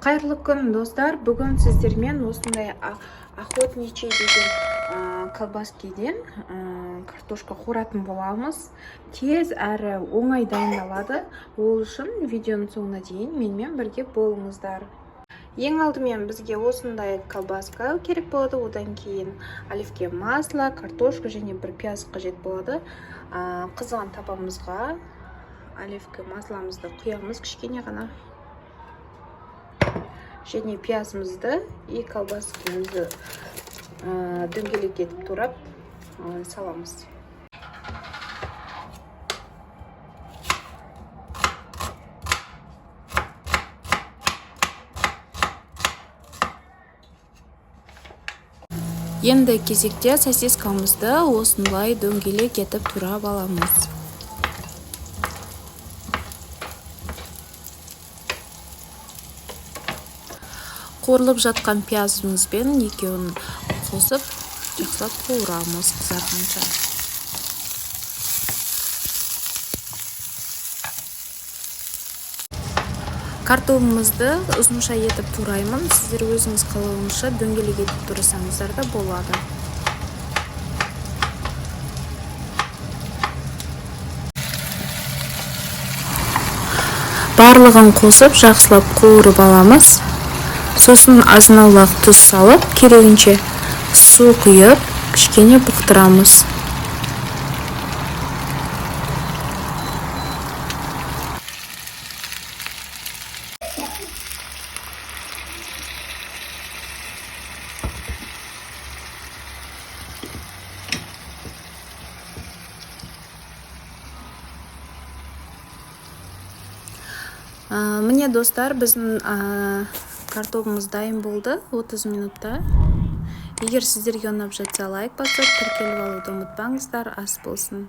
Қайырлы күн, достар. Бүгін сіздермен осындай охотничий деген колбаскеден картошка қоратын боламыз. Тез әрі оңай дайындалады. Ол үшін видеоның соңына дейін менімен бірге болыңыздар. Ең алдымен бізге осындай колбаска керек болады. Одан кейін оливке масло, картошка және бір пияз қажет болады. Қызған табамызға оливке масломызды құямыз кішкене ғана. Және пиязымызды и колбаскамызды дөңгелек етіп турап саламыз. Енді кезекте сосискамызды осындай дөңгелек етіп турап аламыз. Қуырылып жатқан пиязымызбен екеуін қосып, жақсылап қуырамыз қызарғанша. Картофелімізді ұзынша етіп тураймын. Сіздер өзіңіз қалауыңызша дөңгелек етіп турасаңыздар да болады. Барлығын қосып, жақсылап қуырып аламыз. Сосын азын-аулақ тұз салып, керегінше су құйып, кішкене бұқтырамыз. Міне достар, біздің картофеліміз дайын болды 30 минутта. Егер сіздерге ұнап жатса лайк басып, тіркеліп алуды ұмытпаңыздар. Ас болсын.